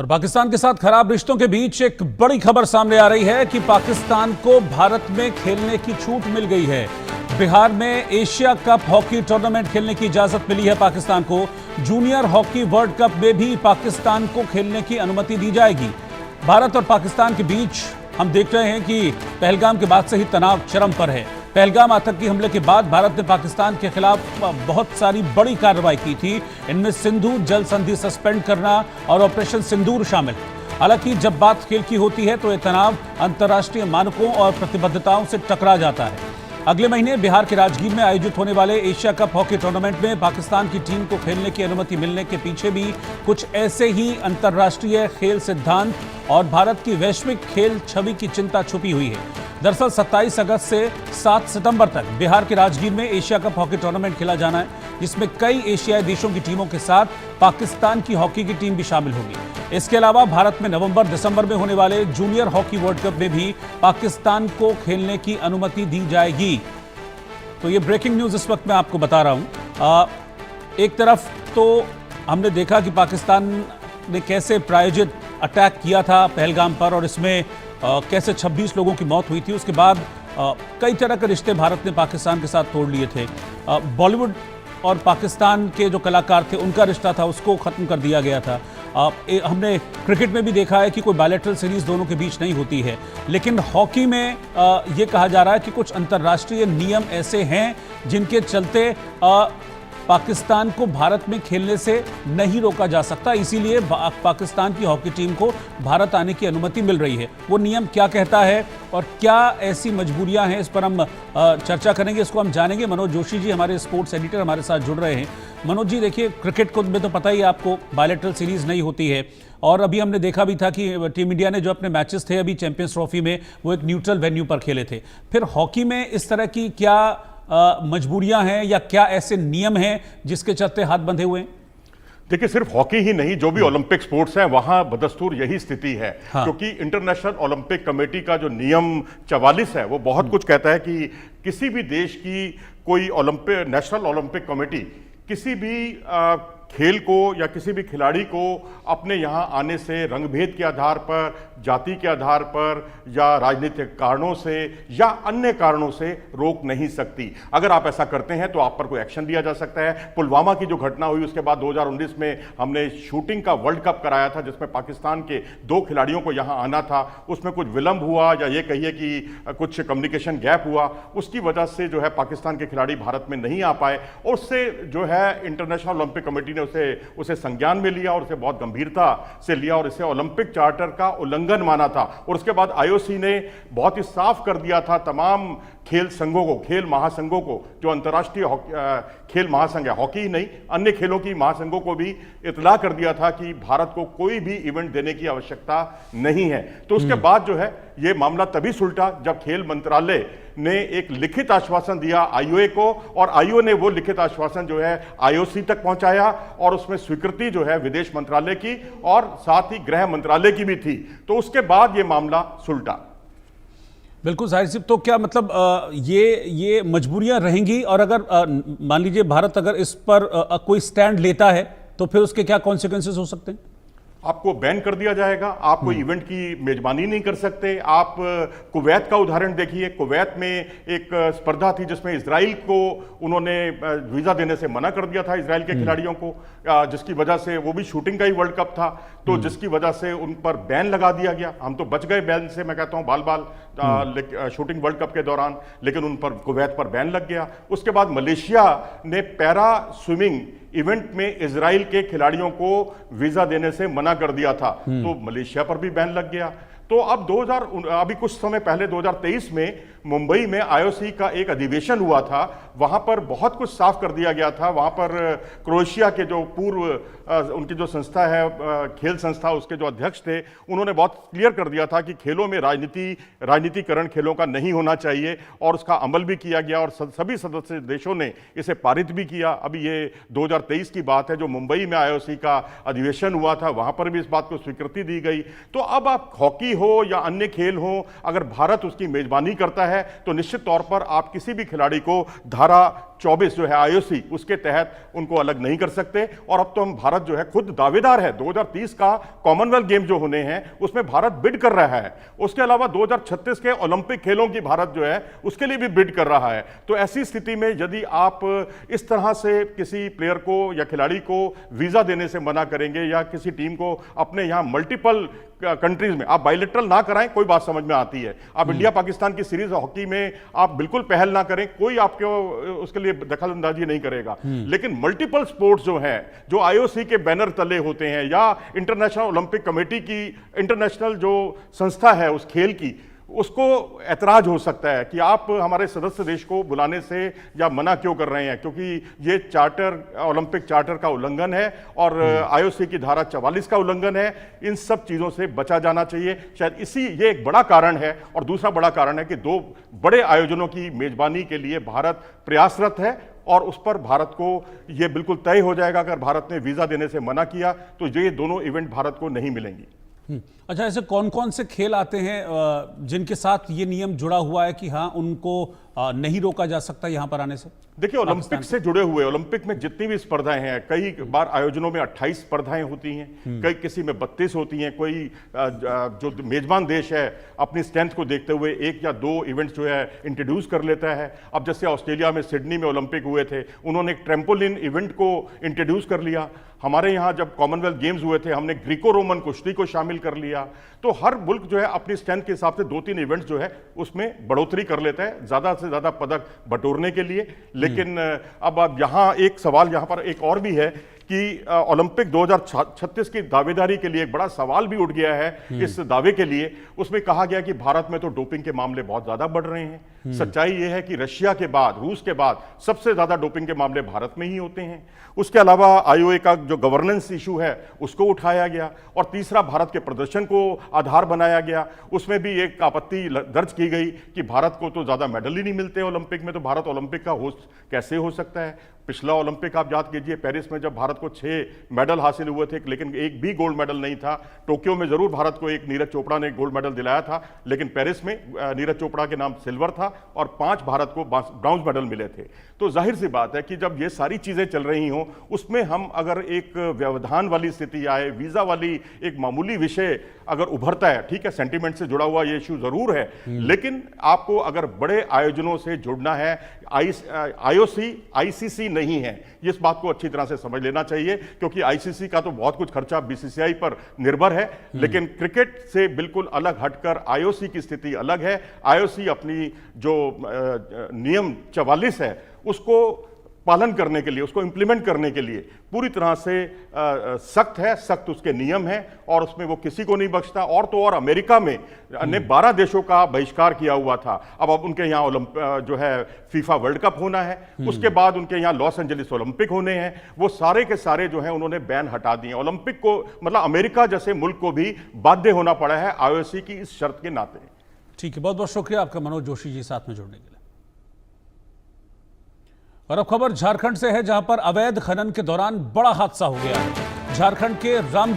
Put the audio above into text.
और पाकिस्तान के साथ खराब रिश्तों के बीच एक बड़ी खबर सामने आ रही है कि पाकिस्तान को भारत में खेलने की छूट मिल गई है। बिहार में एशिया कप हॉकी टूर्नामेंट खेलने की इजाजत मिली है पाकिस्तान को। जूनियर हॉकी वर्ल्ड कप में भी पाकिस्तान को खेलने की अनुमति दी जाएगी। भारत और पाकिस्तान के बीच हम देख रहे हैं कि पहलगाम के बाद से ही तनाव चरम पर है। पहलगाम आतंकी हमले के बाद भारत ने पाकिस्तान के खिलाफ बहुत सारी बड़ी कार्रवाई की थी। इनमें सिंधु जल संधि सस्पेंड करना और ऑपरेशन सिंदूर शामिल। हालांकि जब बात खेल की होती है तो ये तनाव अंतर्राष्ट्रीय मानकों और प्रतिबद्धताओं से टकरा जाता है। अगले महीने बिहार के राजगीर में आयोजित होने वाले एशिया कप हॉकी टूर्नामेंट में पाकिस्तान की टीम को खेलने की अनुमति मिलने के पीछे भी कुछ ऐसे ही अंतर्राष्ट्रीय खेल सिद्धांत और भारत की वैश्विक खेल छवि की चिंता छुपी हुई है। दरअसल 27 अगस्त से 7 सितंबर तक बिहार के राजगीर में एशिया कप हॉकी टूर्नामेंट खेला जाना है, जिसमें कई एशियाई देशों की टीमों के साथ पाकिस्तान की हॉकी की टीम भी शामिल होगी। इसके अलावा भारत में नवंबर-दिसंबर में होने वाले जूनियर हॉकी वर्ल्ड कप में भी पाकिस्तान को खेलने की अनुमति दी जाएगी। तो ये ब्रेकिंग न्यूज इस वक्त मैं आपको बता रहा हूं। एक तरफ तो हमने देखा कि पाकिस्तान ने कैसे प्रायोजित अटैक किया था पहलगाम पर और इसमें कैसे 26 लोगों की मौत हुई थी। उसके बाद कई तरह के रिश्ते भारत ने पाकिस्तान के साथ तोड़ लिए थे। बॉलीवुड और पाकिस्तान के जो कलाकार थे उनका रिश्ता था उसको ख़त्म कर दिया गया था। हमने क्रिकेट में भी देखा है कि कोई बायलैटरल सीरीज दोनों के बीच नहीं होती है, लेकिन हॉकी में ये कहा जा रहा है कि कुछ अंतर्राष्ट्रीय नियम ऐसे हैं जिनके चलते पाकिस्तान को भारत में खेलने से नहीं रोका जा सकता। इसीलिए पाकिस्तान की हॉकी टीम को भारत आने की अनुमति मिल रही है। वो नियम क्या कहता है और क्या ऐसी मजबूरियां हैं, इस पर हम चर्चा करेंगे, इसको हम जानेंगे। मनोज जोशी जी हमारे स्पोर्ट्स एडिटर हमारे साथ जुड़ रहे हैं। मनोज जी देखिए, क्रिकेट को में तो पता ही आपको बायलैटरल सीरीज नहीं होती है और अभी हमने देखा भी था कि टीम इंडिया ने जो अपने मैचेस थे अभी चैंपियंस ट्रॉफी में वो एक न्यूट्रल वेन्यू पर खेले थे। फिर हॉकी में इस तरह की क्या मजबूरियां हैं या क्या ऐसे नियम हैं जिसके चलते हाथ बंधे हुए हैं? देखिए, सिर्फ हॉकी ही नहीं, जो भी ओलंपिक स्पोर्ट्स हैं वहां बदस्तूर यही स्थिति है। क्योंकि इंटरनेशनल ओलंपिक कमेटी का जो नियम 44 है वो बहुत कुछ कहता है कि किसी भी देश की कोई नेशनल ओलंपिक कमेटी किसी भी खेल को या किसी भी खिलाड़ी को अपने यहाँ आने से रंगभेद के आधार पर, जाति के आधार पर या राजनीतिक कारणों से या अन्य कारणों से रोक नहीं सकती। अगर आप ऐसा करते हैं तो आप पर कोई एक्शन लिया जा सकता है। पुलवामा की जो घटना हुई उसके बाद 2019 में हमने शूटिंग का वर्ल्ड कप कराया था जिसमें पाकिस्तान के 2 खिलाड़ियों को यहाँ आना था। उसमें कुछ विलंब हुआ या ये कहिए कि कुछ कम्युनिकेशन गैप हुआ, उसकी वजह से जो है पाकिस्तान के खिलाड़ी भारत में नहीं आ पाए और उससे जो है इंटरनेशनल ओलंपिक कमेटी ने उसे संज्ञान में लिया और उसे बहुत गंभीरता से लिया और इसे ओलंपिक चार्टर का उल्लंघन माना था। और उसके बाद आईओसी ने बहुत ही साफ कर दिया था तमाम खेल संघों को, खेल महासंघों को, जो अंतर्राष्ट्रीय खेल महासंघ है, हॉकी ही नहीं अन्य खेलों की महासंघों को भी इतला कर दिया था कि भारत को कोई भी इवेंट देने की आवश्यकता नहीं है। तो उसके बाद जो है ये मामला तभी सुलटा जब खेल मंत्रालय ने एक लिखित आश्वासन दिया आईओए को और आईओए ने वो लिखित आश्वासन जो है आईओसी तक पहुंचाया और उसमें स्वीकृति जो है विदेश मंत्रालय की और साथ ही गृह मंत्रालय की भी थी। तो उसके बाद ये मामला सुलटा। बिल्कुल जाहिर सी। तो क्या मतलब ये मजबूरियां रहेंगी और अगर मान लीजिए भारत अगर इस पर कोई स्टैंड लेता है तो फिर उसके क्या कॉन्सिक्वेंसेस हो सकते हैं? आपको बैन कर दिया जाएगा, आप कोई इवेंट की मेजबानी नहीं कर सकते। आप कुवैत का उदाहरण देखिए, कुवैत में एक स्पर्धा थी जिसमें इजराइल को उन्होंने वीजा देने से मना कर दिया था, इजराइल के खिलाड़ियों को, जिसकी वजह से वो भी शूटिंग का ही वर्ल्ड कप था, तो जिसकी वजह से उन पर बैन लगा दिया गया। हम तो बच गए बैन से, मैं कहता हूं बाल शूटिंग वर्ल्ड कप के दौरान, लेकिन उन पर कुवैत पर बैन लग गया। उसके बाद मलेशिया ने पैरा स्विमिंग इवेंट में इजराइल के खिलाड़ियों को वीजा देने से मना कर दिया था, तो मलेशिया पर भी बैन लग गया। तो अब अभी कुछ समय पहले 2023 में मुंबई में आईओसी का एक अधिवेशन हुआ था, वहां पर बहुत कुछ साफ कर दिया गया था। वहां पर क्रोएशिया के जो पूर्व उनकी जो संस्था है, खेल संस्था, उसके जो अध्यक्ष थे, उन्होंने बहुत क्लियर कर दिया था कि खेलों में राजनीतिकरण खेलों का नहीं होना चाहिए और उसका अमल भी किया गया और सभी सदस्य देशों ने इसे पारित भी किया। अभी ये 2023 की बात है, जो मुंबई में आईओसी का अधिवेशन हुआ था वहां पर भी इस बात को स्वीकृति दी गई। तो अब आप हॉकी हो या अन्य खेल हो, अगर भारत उसकी मेजबानी करता है तो निश्चित तौर पर आप किसी भी खिलाड़ी को धारा 24 जो है आईओसी उसके तहत उनको अलग नहीं कर सकते। और अब तो हम भारत जो है खुद दावेदार है, 2030 का कॉमनवेल्थ गेम जो होने हैं उसमें भारत बिड कर रहा है। उसके अलावा 2036 के ओलंपिक खेलों की भारत जो है उसके लिए भी बिड कर रहा है। तो ऐसी स्थिति में यदि आप इस तरह से किसी प्लेयर को या खिलाड़ी को वीजा देने से मना करेंगे या किसी टीम को अपने यहां मल्टीपल कंट्रीज में आप बायलैटरल ना कराएं, कोई बात समझ में आती है। आप इंडिया पाकिस्तान की सीरीज हॉकी में आप बिल्कुल पहल ना करें, कोई आपको उसके लिए दखलंदाजी नहीं करेगा। लेकिन मल्टीपल स्पोर्ट्स जो है, जो आईओसी के बैनर तले होते हैं या इंटरनेशनल ओलंपिक कमेटी की इंटरनेशनल जो संस्था है उस खेल की, उसको ऐतराज हो सकता है कि आप हमारे सदस्य देश को बुलाने से या मना क्यों कर रहे हैं, क्योंकि ये चार्टर, ओलंपिक चार्टर का उल्लंघन है और आईओसी की धारा 44 का उल्लंघन है। इन सब चीजों से बचा जाना चाहिए। शायद ये एक बड़ा कारण है। और दूसरा बड़ा कारण है कि 2 बड़े आयोजनों की मेजबानी के लिए भारत प्रयासरत है और उस पर भारत को यह बिल्कुल तय हो जाएगा अगर भारत ने वीजा देने से मना किया तो ये दोनों इवेंट भारत को नहीं मिलेंगी। अच्छा, ऐसे कौन कौन से खेल आते हैं जिनके साथ ये नियम जुड़ा हुआ है कि हाँ उनको नहीं रोका जा सकता यहां पर आने से? देखिए, ओलंपिक से जुड़े हुए, ओलंपिक में जितनी भी स्पर्धाएं हैं, कई बार आयोजनों में 28 स्पर्धाएं होती हैं, कई किसी में 32 होती हैं। कोई जो मेजबान देश है अपनी स्ट्रेंथ को देखते हुए 1 या 2 इवेंट्स जो है इंट्रोड्यूस कर लेता है। अब जैसे ऑस्ट्रेलिया में सिडनी में ओलंपिक हुए थे, उन्होंने एक ट्रैम्पोलिन इवेंट को इंट्रोड्यूस कर लिया। हमारे यहाँ जब कॉमनवेल्थ गेम्स हुए थे हमने ग्रीको रोमन कुश्ती को शामिल कर लिया। तो हर मुल्क जो है अपनी स्ट्रेंथ के हिसाब से 2-3 इवेंट्स जो है उसमें बढ़ोतरी कर लेता है ज्यादा से ज्यादा पदक बटोरने के लिए। लेकिन अब यहाँ एक सवाल यहाँ पर एक और भी है कि ओलंपिक 2036 की दावेदारी के लिए एक बड़ा सवाल भी उठ गया है। इस दावे के लिए उसमें कहा गया कि भारत में तो डोपिंग के मामले बहुत ज्यादा बढ़ रहे हैं। सच्चाई यह है कि रशिया के बाद, रूस के बाद सबसे ज्यादा डोपिंग के मामले भारत में ही होते हैं। उसके अलावा आईओए का जो गवर्नेंस इशू है उसको उठाया गया और तीसरा भारत के प्रदर्शन को आधार बनाया गया। उसमें भी एक आपत्ति दर्ज की गई कि भारत को तो ज्यादा मेडल ही नहीं मिलते ओलंपिक में, तो भारत ओलंपिक का होस्ट कैसे हो सकता है। पिछला ओलंपिक आप याद कीजिए, पेरिस में जब भारत को 6 मेडल हासिल हुए थे लेकिन एक भी गोल्ड मेडल नहीं था। टोक्यो में जरूर भारत को एक नीरज चोपड़ा ने गोल्ड मेडल दिलाया था, लेकिन पेरिस में नीरज चोपड़ा के नाम सिल्वर था और 5 भारत को ब्रॉन्ज मेडल मिले थे। तो जाहिर सी बात है कि जब ये सारी चीजें चल रही हों, उसमें हम अगर एक व्यवधान वाली स्थिति आए, वीजा वाली एक मामूली विषय अगर उभरता है, ठीक है, सेंटीमेंट से जुड़ा हुआ ये इशू जरूर है, लेकिन आपको अगर बड़े आयोजनों से जुड़ना है, आईओसी आईसीसी नहीं है, इस बात को अच्छी तरह से समझ लेना चाहिए। क्योंकि आईसीसी का तो बहुत कुछ खर्चा बीसीसीआई पर निर्भर है, लेकिन क्रिकेट से बिल्कुल अलग हटकर आईओसी की स्थिति अलग है। आईओसी अपनी जो नियम 44 है उसको पालन करने के लिए, उसको इंप्लीमेंट करने के लिए पूरी तरह से सख्त है, सख्त उसके नियम है और उसमें वो किसी को नहीं बख्शता। और तो और अमेरिका में ने 12 देशों का बहिष्कार किया हुआ था। अब उनके यहाँ जो है फीफा वर्ल्ड कप होना है, उसके बाद उनके यहाँ लॉस एंजलिस ओलंपिक होने हैं, वो सारे के सारे जो है उन्होंने बैन हटा दिए। ओलंपिक को मतलब अमेरिका जैसे मुल्क को भी बाध्य होना पड़ा है आईओसी की इस शर्त के नाते। ठीक है, बहुत बहुत शुक्रिया आपका मनोज जोशी जी साथ में जुड़ने के लिए। और अब खबर झारखंड से है, जहां पर अवैध खनन के दौरान बड़ा हादसा हो गया है। झारखंड के राम